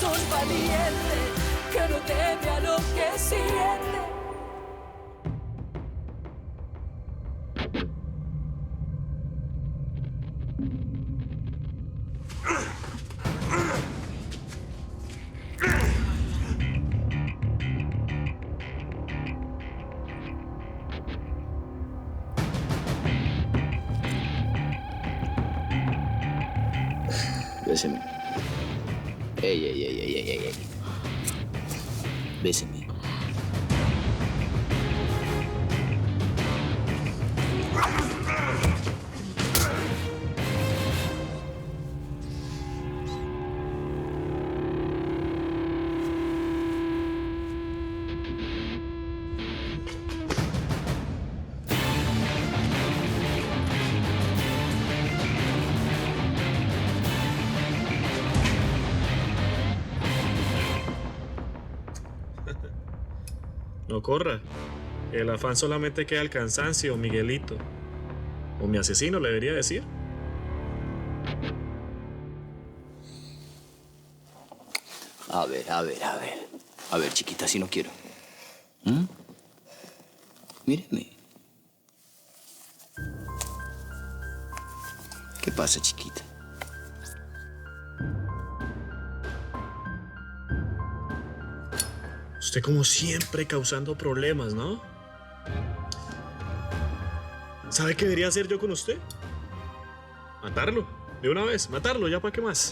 corazón valiente que no teme a lo que siente. Béseme. Ey, ey, ey, ey, ey, ey. Béseme. No corra. El afán solamente queda el cansancio, Miguelito. O mi asesino, le debería decir. A ver. A ver, chiquita, si no quiero. Míreme. ¿Qué pasa, chiquita? Usted como siempre causando problemas, ¿no? ¿Sabe qué debería hacer yo con usted? Matarlo. De una vez. Matarlo. ¿Ya para qué más?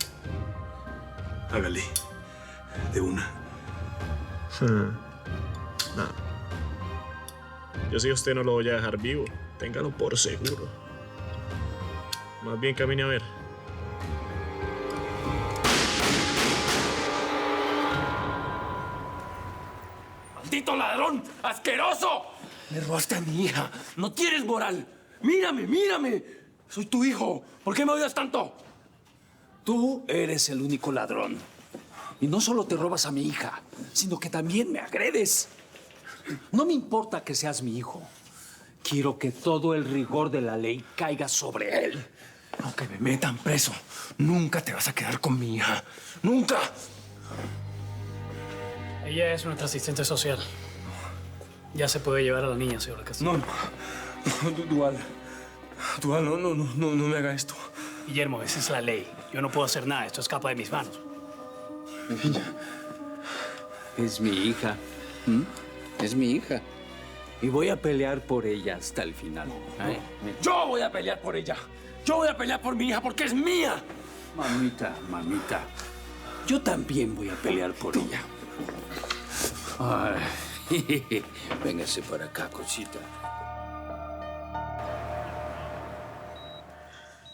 Hágale. De una. No. Yo sí a usted no lo voy a dejar vivo. Téngalo por seguro. Más bien camine a ver. ¡Maldito ladrón! ¡Asqueroso! Me robaste a mi hija. No tienes moral. Mírame, mírame. Soy tu hijo. ¿Por qué me odias tanto? Tú eres el único ladrón. Y no solo te robas a mi hija, sino que también me agredes. No me importa que seas mi hijo. Quiero que todo el rigor de la ley caiga sobre él. Aunque me metan preso, nunca te vas a quedar con mi hija. ¡Nunca! Ella es nuestra asistente social. Ya se puede llevar a la niña, señor Castillo. No, Dual, no me haga esto. Guillermo, esa es la ley. Yo no puedo hacer nada. Esto escapa de mis manos. Ella es mi hija. Es mi hija. Y voy a pelear por ella hasta el final. Yo voy a pelear por ella. Yo voy a pelear por mi hija porque es mía. Mamita. Yo también voy a pelear por ella. Ay, véngase para acá, cosita.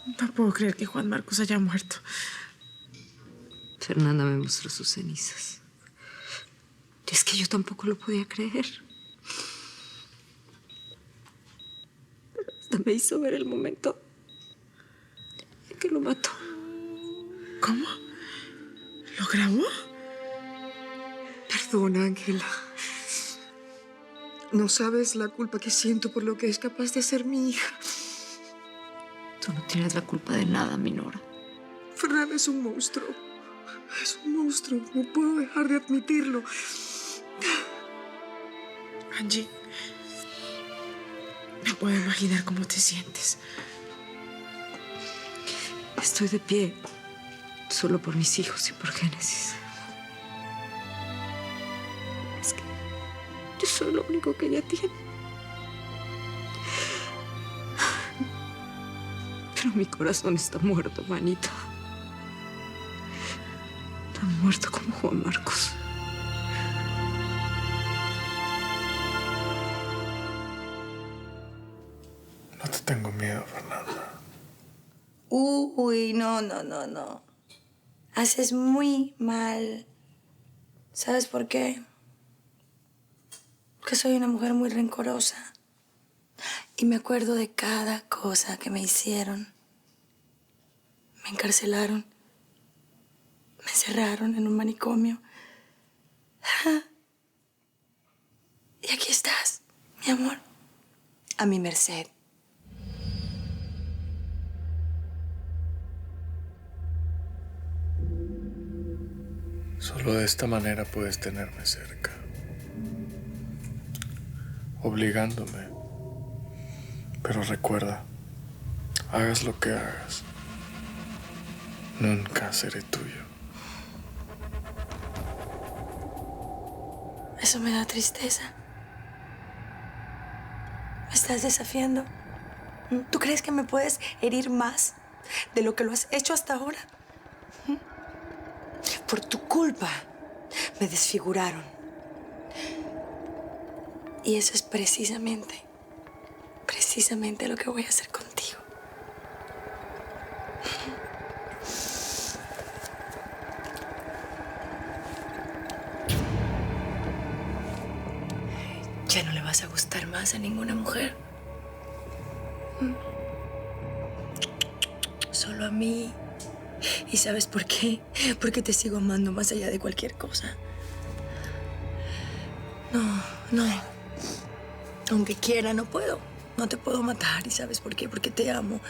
No puedo creer que Juan Marcos haya muerto. Fernanda me mostró sus cenizas. Es que yo tampoco lo podía creer. Pero hasta me hizo ver el momento en que lo mató. ¿Cómo? ¿Lo grabó? Perdona, Ángela. No sabes la culpa que siento por lo que es capaz de hacer mi hija. Tú no tienes la culpa de nada, Minora. Fernanda es un monstruo. Es un monstruo. No puedo dejar de admitirlo. Angie, no puedo imaginar cómo te sientes. Estoy de pie solo por mis hijos y por Génesis. Es que yo soy lo único que ella tiene. Pero mi corazón está muerto, manita. Tan muerto como Juan Marcos. No te tengo miedo, Fernanda. Uy, no. Haces muy mal. ¿Sabes por qué? Porque soy una mujer muy rencorosa. Y me acuerdo de cada cosa que me hicieron. Me encarcelaron. Me encerraron en un manicomio. Y aquí estás, mi amor, a mi merced. Solo de esta manera puedes tenerme cerca. Obligándome. Pero recuerda, hagas lo que hagas, nunca seré tuyo. Eso me da tristeza. ¿Me estás desafiando? ¿Tú crees que me puedes herir más de lo que lo has hecho hasta ahora? Por tu culpa me desfiguraron. Y eso es precisamente lo que voy a hacer contigo. Ya no le vas a gustar más a ninguna mujer. Solo a mí. ¿Y sabes por qué? Porque te sigo amando más allá de cualquier cosa. No. Aunque quiera, no puedo. No te puedo matar. ¿Y sabes por qué? Porque te amo.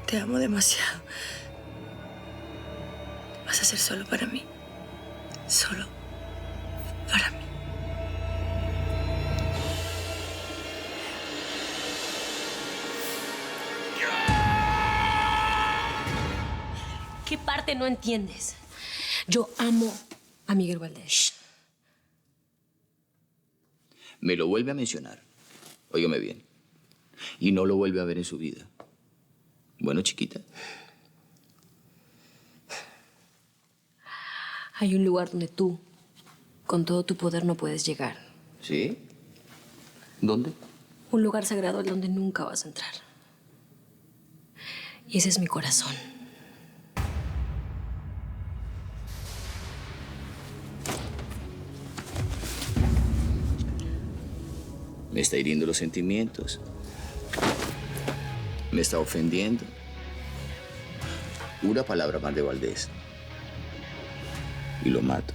Te amo demasiado. Vas a ser solo para mí. Solo para mí. ¿Qué parte no entiendes? Yo amo a Miguel Valdés. Me lo vuelve a mencionar. Óigame bien. Y no lo vuelve a ver en su vida. Bueno, chiquita. Hay un lugar donde tú, con todo tu poder, no puedes llegar. ¿Sí? ¿Dónde? Un lugar sagrado al donde nunca vas a entrar. Y ese es mi corazón. Me está hiriendo los sentimientos. Me está ofendiendo. Una palabra más de Valdés. Y lo mato.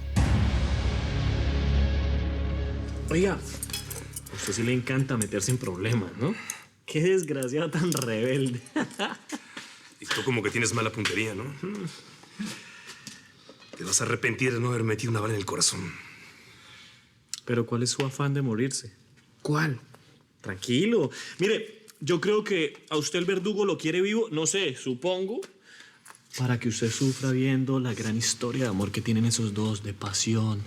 Oiga, a usted sí le encanta meterse en problemas, ¿no? Qué desgraciado tan rebelde. Y tú como que tienes mala puntería, ¿no? Te vas a arrepentir de no haber metido una bala en el corazón. Pero ¿cuál es su afán de morirse? ¿Cuál? Tranquilo. Mire, yo creo que a usted el verdugo lo quiere vivo, no sé, supongo, para que usted sufra viendo la gran historia de amor que tienen esos dos, de pasión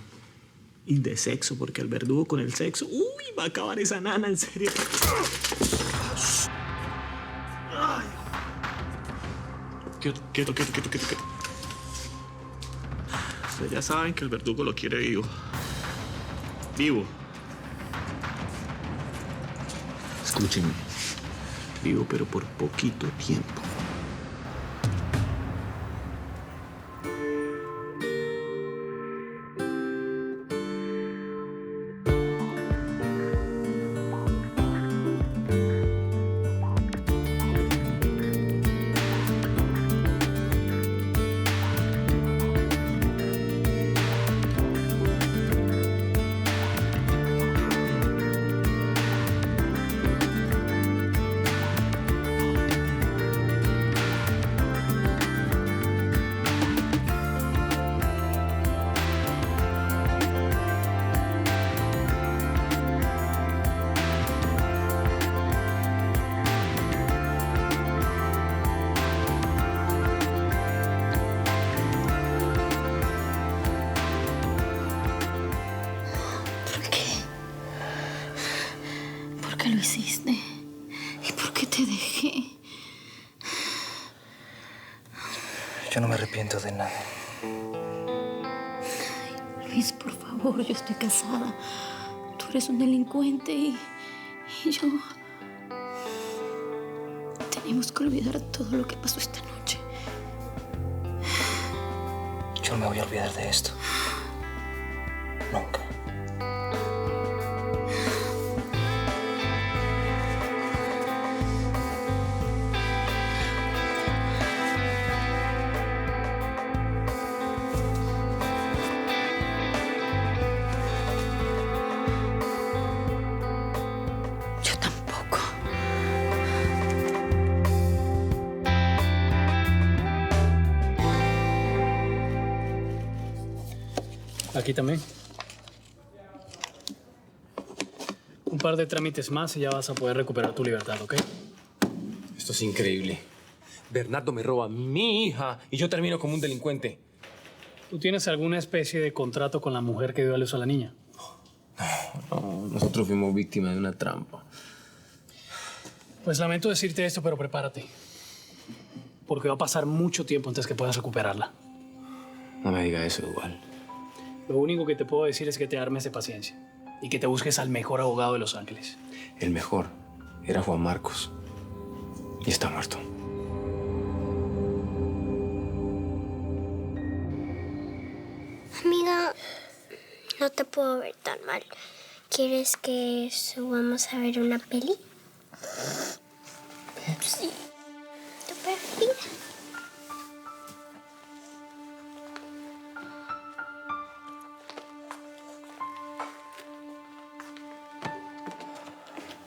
y de sexo, porque el verdugo con el sexo, uy, va a acabar esa nana, en serio. Ay. Quieto. Ustedes ya saben que el verdugo lo quiere vivo. Vivo. Escúchenme. Vivo, pero por poquito tiempo. ¿Por qué lo hiciste? ¿Y por qué te dejé? Yo no me arrepiento de nada. Ay, Luis, por favor, yo estoy casada. Tú eres un delincuente y yo... Tenemos que olvidar todo lo que pasó esta noche. Yo no me voy a olvidar de esto. Nunca. Yo tampoco. Aquí también. Un par de trámites más y ya vas a poder recuperar tu libertad, ¿ok? Esto es increíble. Bernardo me roba a mi hija y yo termino como un delincuente. ¿Tú tienes alguna especie de contrato con la mujer que dio a luz a la niña? No, nosotros fuimos víctimas de una trampa. Pues lamento decirte esto, pero prepárate. Porque va a pasar mucho tiempo antes que puedas recuperarla. No me diga eso igual. Lo único que te puedo decir es que te armes de paciencia y que te busques al mejor abogado de Los Ángeles. El mejor era Juan Marcos. Y está muerto. Amiga, no te puedo ver tan mal. ¿Quieres que subamos a ver una peli? Sí. ¿Tu preferida?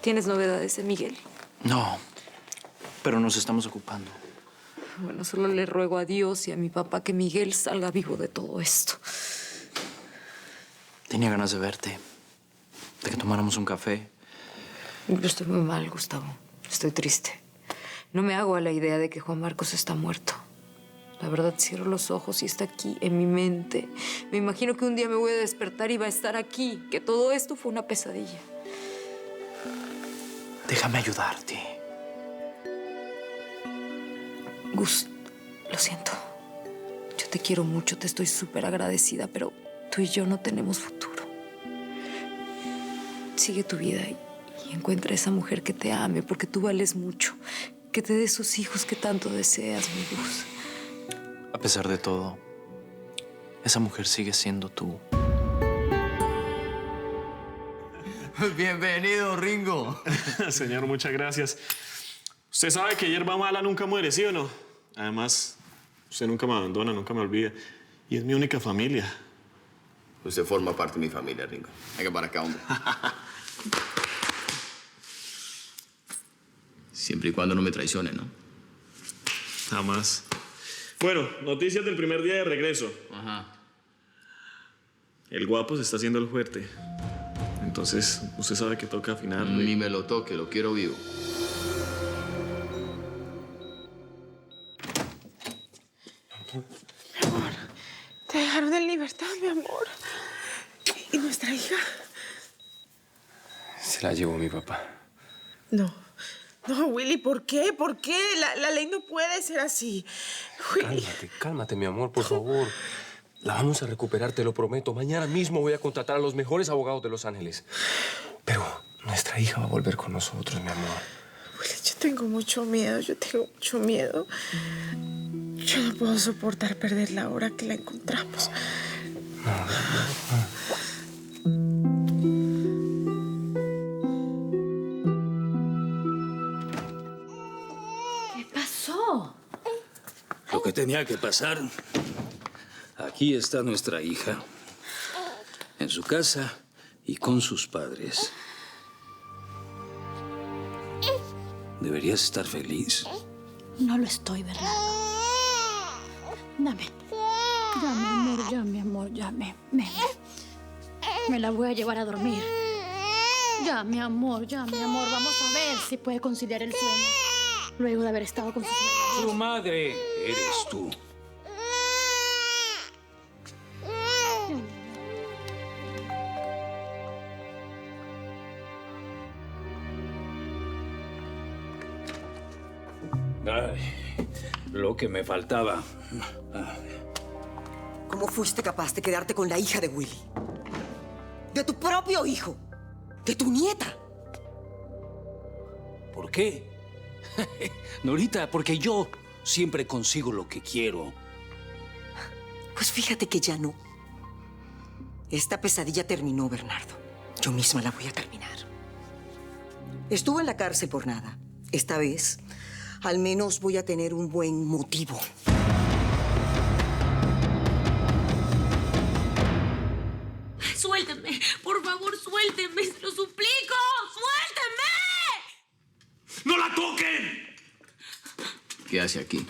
¿Tienes novedades de Miguel? No, pero nos estamos ocupando. Bueno, solo le ruego a Dios y a mi papá que Miguel salga vivo de todo esto. Tenía ganas de verte, de que tomáramos un café. Yo estoy muy mal, Gustavo. Estoy triste. No me hago a la idea de que Juan Marcos está muerto. La verdad, cierro los ojos y está aquí, en mi mente. Me imagino que un día me voy a despertar y va a estar aquí, que todo esto fue una pesadilla. Déjame ayudarte. Gus, lo siento. Yo te quiero mucho, te estoy súper agradecida, pero tú y yo no tenemos futuro. Sigue tu vida y encuentra a esa mujer que te ame, porque tú vales mucho. Que te dé esos hijos que tanto deseas, mi Gus. A pesar de todo, esa mujer sigue siendo tú. Bienvenido, Ringo. Señor, muchas gracias. Usted sabe que hierba mala nunca muere, ¿sí o no? Además, usted nunca me abandona, nunca me olvida. Y es mi única familia. Usted forma parte de mi familia, Ringo. Venga para acá, hombre. Siempre y cuando no me traicione, ¿no? Jamás. Bueno, noticias del primer día de regreso. Ajá. El guapo se está haciendo el fuerte. Entonces, usted sabe que toca afinarlo. Ni me lo toque, lo quiero vivo. Mi amor, te dejaron en libertad, mi amor. ¿Y nuestra hija? Se la llevó mi papá. No. No, Willy, ¿por qué? ¿Por qué? La ley no puede ser así. Willy. Cálmate, mi amor, por favor. La vamos a recuperar, te lo prometo. Mañana mismo voy a contratar a los mejores abogados de Los Ángeles. Pero nuestra hija va a volver con nosotros, mi amor. Willy, yo tengo mucho miedo, Yo no puedo soportar perderla ahora que la encontramos. ¿Qué pasó? Lo que tenía que pasar. Aquí está nuestra hija. En su casa y con sus padres. Deberías estar feliz. No lo estoy, Bernardo. Dame. Dame, amor, llame. Me la voy a llevar a dormir. Ya, mi amor. Vamos a ver si puede conciliar el sueño. Luego de haber estado con Su madre eres tú. Ay, lo que me faltaba. ¿Cómo fuiste capaz de quedarte con la hija de Willy? De tu propio hijo. De tu nieta. ¿Por qué? Norita, porque yo siempre consigo lo que quiero. Pues fíjate que ya no. Esta pesadilla terminó, Bernardo. Yo misma la voy a terminar. Estuve en la cárcel por nada. Esta vez, al menos voy a tener un buen motivo. Suéltenme, por favor, suéltenme, se lo suplico, suéltenme. ¡No la toquen! ¿Qué hace aquí?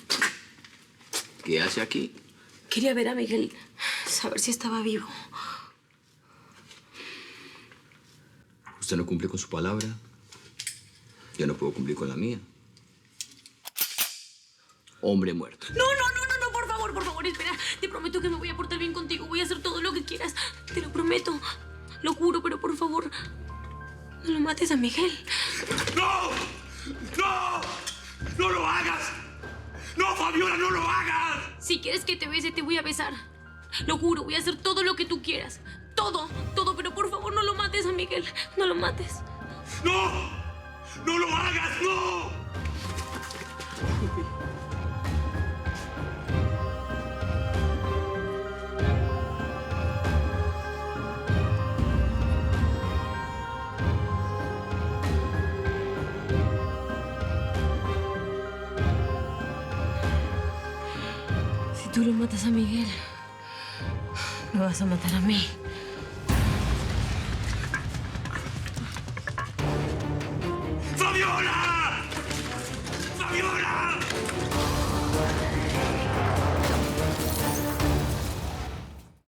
¿Qué hace aquí? Quería ver a Miguel, saber si estaba vivo. Usted no cumple con su palabra. Yo no puedo cumplir con la mía. Hombre muerto. No, por favor, espera. Te prometo que me voy a portar bien contigo. Voy a hacer todo lo que quieras. Te lo prometo. Lo juro, pero por favor, no lo mates a Miguel. ¡No! ¡No! ¡No lo hagas! ¡No, Fabiola, no lo hagas! Si quieres que te bese, te voy a besar. Lo juro, voy a hacer todo lo que tú quieras. Todo, pero por favor no lo mates a Miguel. No lo mates. ¡No! ¡No lo hagas! ¡No! Si tú lo matas a Miguel, me vas a matar a mí. ¡Fabiola! ¡Fabiola!